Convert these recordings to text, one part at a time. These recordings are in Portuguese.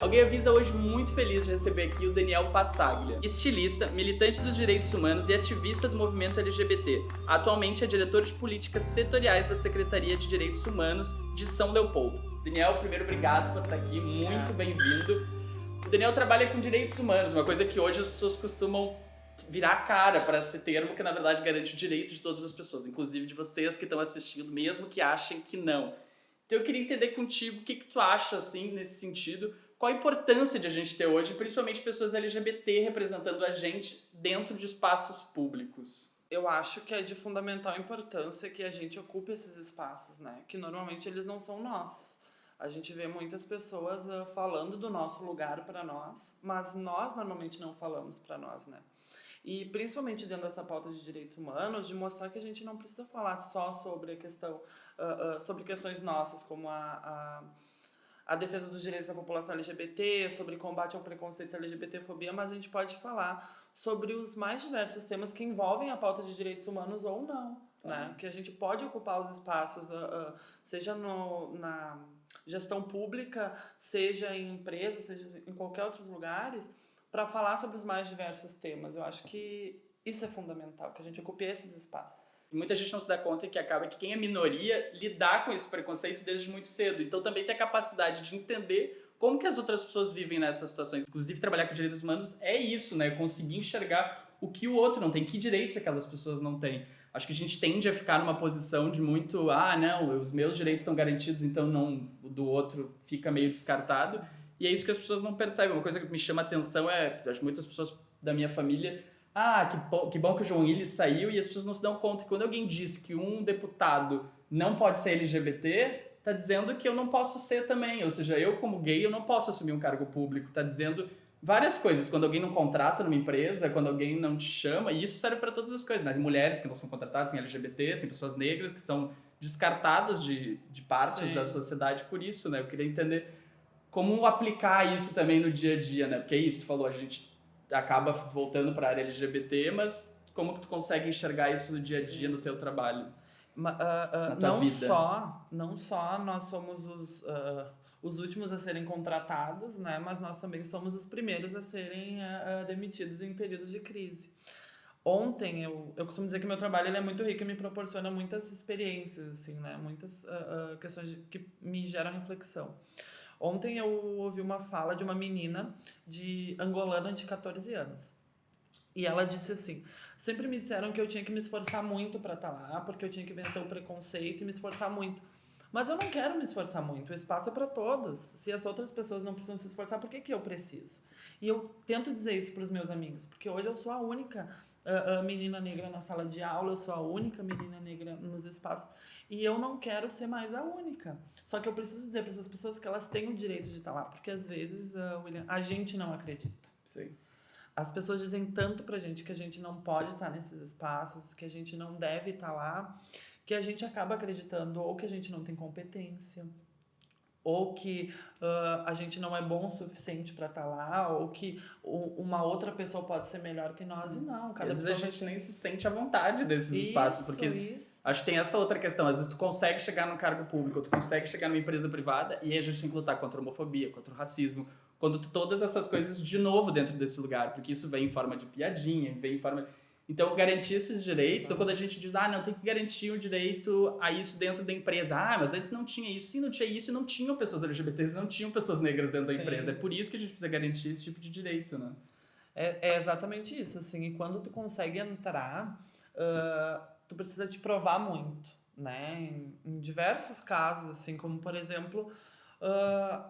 Alguém avisa hoje muito feliz de receber aqui o Daniel Passaglia, estilista, militante dos direitos humanos e ativista do movimento LGBT. Atualmente é diretor de políticas setoriais da Secretaria de Direitos Humanos de São Leopoldo. Daniel, primeiro, obrigado por estar aqui, muito bem-vindo. O Daniel trabalha com direitos humanos, uma coisa que hoje as pessoas costumam virar a cara para esse termo, que na verdade garante o direito de todas as pessoas, inclusive de vocês que estão assistindo, mesmo que achem que não. Então eu queria entender contigo o que tu acha, assim, nesse sentido. Qual a importância de a gente ter hoje, principalmente pessoas LGBT representando a gente dentro de espaços públicos? Eu acho que é de fundamental importância que a gente ocupe esses espaços, né? Que normalmente eles não são nossos. A gente vê muitas pessoas falando do nosso lugar para nós, mas nós normalmente não falamos para nós, né? E principalmente dentro dessa pauta de direitos humanos, de mostrar que a gente não precisa falar só sobre a questão, sobre questões nossas, como a defesa dos direitos da população LGBT, sobre combate ao preconceito e LGBTfobia, mas a gente pode falar sobre os mais diversos temas que envolvem a pauta de direitos humanos ou não, né? Que a gente pode ocupar os espaços, seja na gestão pública, seja em empresas, seja em qualquer outros lugares, para falar sobre os mais diversos temas. Eu acho que isso é fundamental, que a gente ocupe esses espaços. Muita gente não se dá conta que acaba que quem é minoria lidar com esse preconceito desde muito cedo. Então também tem a capacidade de entender como que as outras pessoas vivem nessas situações. Inclusive, trabalhar com direitos humanos é isso, né? Conseguir enxergar o que o outro não tem, que direitos aquelas pessoas não têm. Acho que a gente tende a ficar numa posição de muito, não, os meus direitos estão garantidos, então não, o do outro fica meio descartado. E é isso que as pessoas não percebem. Uma coisa que me chama a atenção acho que muitas pessoas da minha família, que bom que o João Willis saiu, e as pessoas não se dão conta que quando alguém diz que um deputado não pode ser LGBT, tá dizendo que eu não posso ser também. Ou seja, eu como gay, eu não posso assumir um cargo público. Tá dizendo várias coisas. Quando alguém não contrata numa empresa, quando alguém não te chama, e isso serve para todas as coisas, né? Tem mulheres que não são contratadas, tem LGBTs, tem pessoas negras que são descartadas de partes da sociedade por isso, né? Eu queria entender como aplicar isso também no dia a dia, né? Porque é isso, tu falou, a gente acaba voltando para a área LGBT, mas como que tu consegue enxergar isso no dia a dia, no teu trabalho, na tua vida? Não só nós somos os últimos a serem contratados, né? Mas nós também somos os primeiros a serem demitidos em períodos de crise. Ontem, eu costumo dizer que meu trabalho ele é muito rico e me proporciona muitas experiências, assim, né? Muitas questões que me geram reflexão. Ontem eu ouvi uma fala de uma menina angolana de 14 anos. E ela disse assim: sempre me disseram que eu tinha que me esforçar muito para estar lá, porque eu tinha que vencer o preconceito e me esforçar muito. Mas eu não quero me esforçar muito, o espaço é para todos. Se as outras pessoas não precisam se esforçar, por que eu preciso? E eu tento dizer isso para os meus amigos, porque hoje eu sou a única menina negra na sala de aula, eu sou a única menina negra nos espaços, e eu não quero ser mais a única. Só que eu preciso dizer para essas pessoas que elas têm o direito de estar lá, porque às vezes, William, a gente não acredita. Sim. As pessoas dizem tanto pra gente que a gente não pode estar nesses espaços, que a gente não deve estar lá, que a gente acaba acreditando ou que a gente não tem competência, ou que a gente não é bom o suficiente para estar lá, ou que uma outra pessoa pode ser melhor que nós, e não. Às vezes a gente nem se sente à vontade nesses espaços, porque acho que tem essa outra questão. Às vezes tu consegue chegar num cargo público, tu consegue chegar numa empresa privada, e aí a gente tem que lutar contra a homofobia, contra o racismo, quando todas essas coisas de novo dentro desse lugar, porque isso vem em forma de piadinha, vem em forma... Então, garantir esses direitos... Então, quando a gente diz, não, tem que garantir o direito a isso dentro da empresa. Mas antes não tinha isso. Sim, não tinha isso e não tinham pessoas LGBTs, não tinham pessoas negras dentro da empresa. É por isso que a gente precisa garantir esse tipo de direito, né? É exatamente isso, assim. E quando tu consegue entrar, tu precisa te provar muito, né? Em diversos casos, assim, como, por exemplo...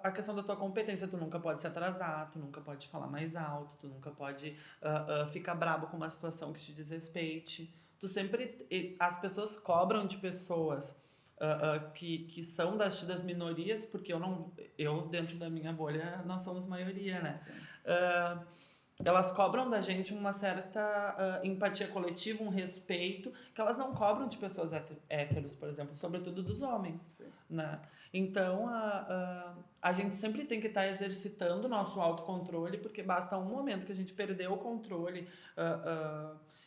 a questão da tua competência, tu nunca pode se atrasar, tu nunca pode falar mais alto, tu nunca pode ficar brabo com uma situação que te desrespeite. Tu sempre... As pessoas cobram de pessoas que são das minorias, porque eu, dentro da minha bolha, nós somos maioria, né? Elas cobram da gente uma certa empatia coletiva, um respeito, que elas não cobram de pessoas héteros, por exemplo, sobretudo dos homens, né? Então, a gente sempre tem que estar exercitando o nosso autocontrole, porque basta um momento que a gente perdeu o controle,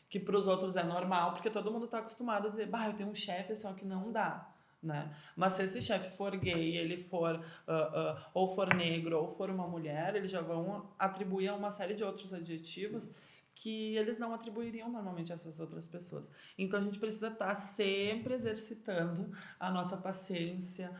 que para os outros é normal, porque todo mundo está acostumado a dizer, eu tenho um chefe, só que não dá. né? Mas se esse chefe for gay, ele for ou for negro ou for uma mulher, eles já vão atribuir a uma série de outros adjetivos que eles não atribuiriam normalmente a essas outras pessoas. Então a gente precisa estar sempre exercitando a nossa paciência,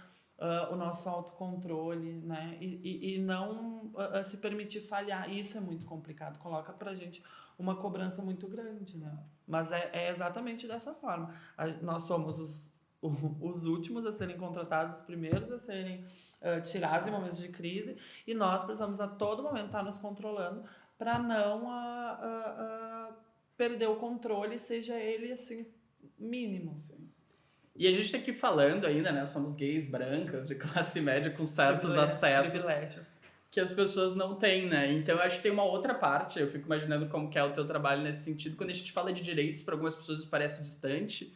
o nosso autocontrole, né? E não se permitir falhar. Isso é muito complicado. Coloca pra gente uma cobrança muito grande, né? Mas é exatamente dessa forma. Nós somos os últimos a serem contratados, os primeiros a serem tirados em momentos de crise, e nós precisamos a todo momento estar nos controlando para não perder o controle, seja ele assim mínimo. Assim. E a gente está aqui falando ainda, né? Somos gays brancas de classe média com certos acessos privilégios que as pessoas não têm, né? Então eu acho que tem uma outra parte, eu fico imaginando como que é o teu trabalho nesse sentido, quando a gente fala de direitos, para algumas pessoas isso parece distante,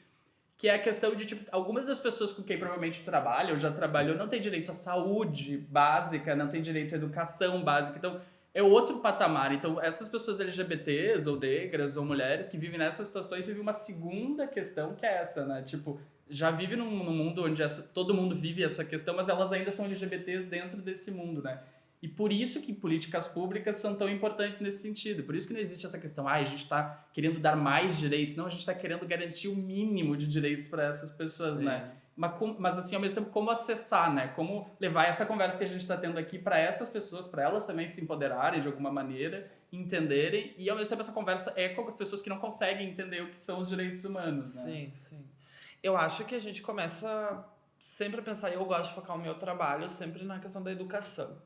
que é a questão de, tipo, algumas das pessoas com quem provavelmente tu trabalha ou já trabalhou não tem direito à saúde básica, não tem direito à educação básica, então é outro patamar. Então essas pessoas LGBTs ou negras ou mulheres que vivem nessas situações vivem uma segunda questão que é essa, né? Tipo, já vive num mundo onde todo mundo vive essa questão, mas elas ainda são LGBTs dentro desse mundo, né? E por isso que políticas públicas são tão importantes nesse sentido. Por isso que não existe essa questão, a gente está querendo dar mais direitos. Não, a gente está querendo garantir o mínimo de direitos para essas pessoas, né? Mas assim, ao mesmo tempo, como acessar, né? Como levar essa conversa que a gente está tendo aqui para essas pessoas, para elas também se empoderarem de alguma maneira, entenderem. E ao mesmo tempo essa conversa é com as pessoas que não conseguem entender o que são os direitos humanos, né? Sim, sim. Eu acho que a gente começa sempre a pensar, e eu gosto de focar o meu trabalho sempre na questão da educação.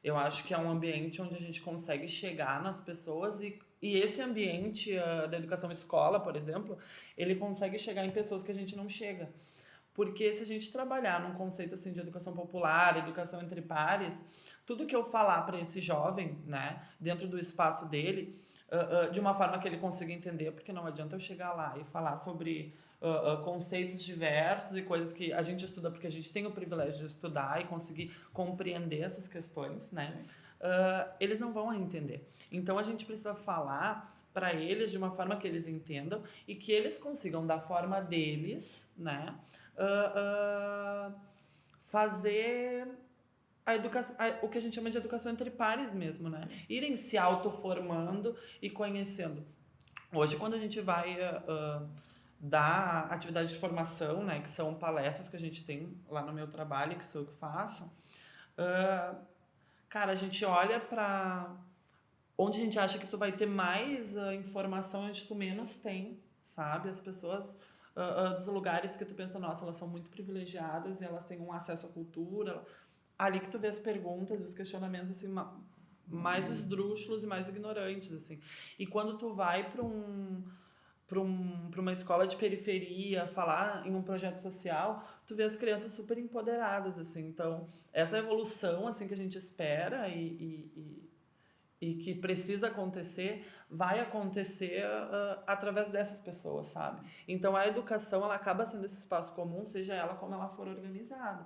Eu acho que é um ambiente onde a gente consegue chegar nas pessoas e esse ambiente da educação escola, por exemplo, ele consegue chegar em pessoas que a gente não chega. Porque se a gente trabalhar num conceito assim de educação popular, educação entre pares, tudo que eu falar para esse jovem, né, dentro do espaço dele, de uma forma que ele consiga entender, porque não adianta eu chegar lá e falar sobre conceitos diversos e coisas que a gente estuda porque a gente tem o privilégio de estudar e conseguir compreender essas questões, né? Eles não vão entender. Então a gente precisa falar para eles de uma forma que eles entendam e que eles consigam, da forma deles, né? Fazer a educação, o que a gente chama de educação entre pares mesmo, né? Irem se autoformando e conhecendo. Hoje, quando a gente vai dar atividade de formação, né, que são palestras que a gente tem lá no meu trabalho, que sou eu que faço, cara, a gente olha para onde a gente acha que tu vai ter mais informação, onde tu menos tem, sabe? As pessoas dos lugares que tu pensa, nossa, elas são muito privilegiadas e elas têm um acesso à cultura. Ali que tu vê as perguntas e os questionamentos assim mais esdrúxulos e mais ignorantes, assim. E quando tu vai para uma escola de periferia, falar em um projeto social, tu vê as crianças super empoderadas, assim. Então, essa evolução, assim, que a gente espera e que precisa acontecer, vai acontecer através dessas pessoas, sabe? Então, a educação, ela acaba sendo esse espaço comum, seja ela como ela for organizada.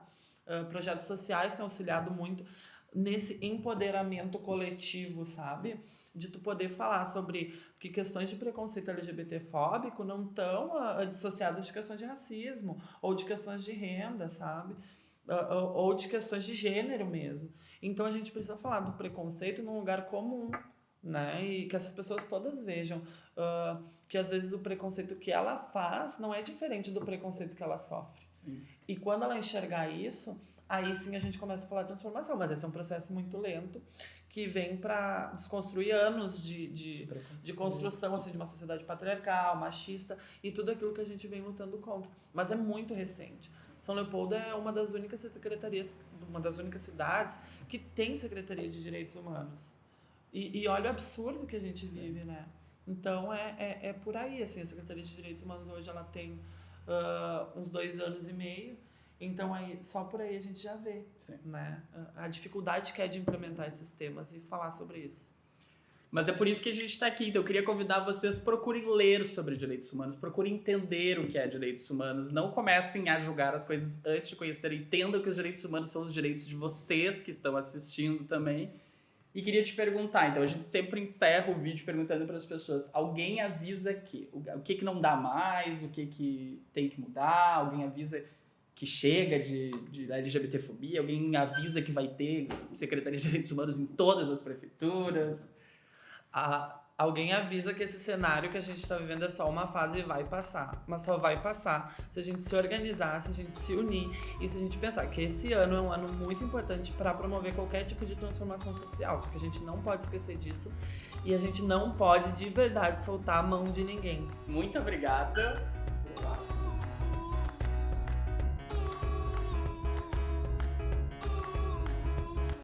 Projetos sociais têm auxiliado muito nesse empoderamento coletivo, sabe? De tu poder falar sobre que questões de preconceito LGBT-fóbico não estão dissociadas de questões de racismo ou de questões de renda, sabe? Ou de questões de gênero mesmo. Então a gente precisa falar do preconceito num lugar comum, né? E que essas pessoas todas vejam que às vezes o preconceito que ela faz não é diferente do preconceito que ela sofre. Sim. E quando ela enxergar isso, aí sim a gente começa a falar de transformação, mas esse é um processo muito lento que vem para desconstruir anos de construção assim, de uma sociedade patriarcal, machista e tudo aquilo que a gente vem lutando contra. Mas é muito recente. São Leopoldo é uma das únicas secretarias, uma das únicas cidades que tem Secretaria de Direitos Humanos. E olha o absurdo que a gente vive, né? Então é por aí, assim, a Secretaria de Direitos Humanos hoje ela tem uns 2 anos e meio. Então, aí, só por aí a gente já vê, né? A dificuldade que é de implementar esses temas e falar sobre isso. Mas é por isso que a gente está aqui. Então, eu queria convidar vocês, procurem ler sobre direitos humanos, procurem entender o que é direitos humanos. Não comecem a julgar as coisas antes de conhecer. Entendam que os direitos humanos são os direitos de vocês que estão assistindo também. E queria te perguntar, então, a gente sempre encerra o vídeo perguntando para as pessoas, alguém avisa o que não dá mais, o que tem que mudar, alguém avisa... que chega da LGBTfobia? Alguém avisa que vai ter Secretaria de Direitos Humanos em todas as prefeituras? Alguém avisa que esse cenário que a gente está vivendo é só uma fase e vai passar. Mas só vai passar se a gente se organizar, se a gente se unir e se a gente pensar que esse ano é um ano muito importante para promover qualquer tipo de transformação social. Só que a gente não pode esquecer disso e a gente não pode de verdade soltar a mão de ninguém. Muito obrigada.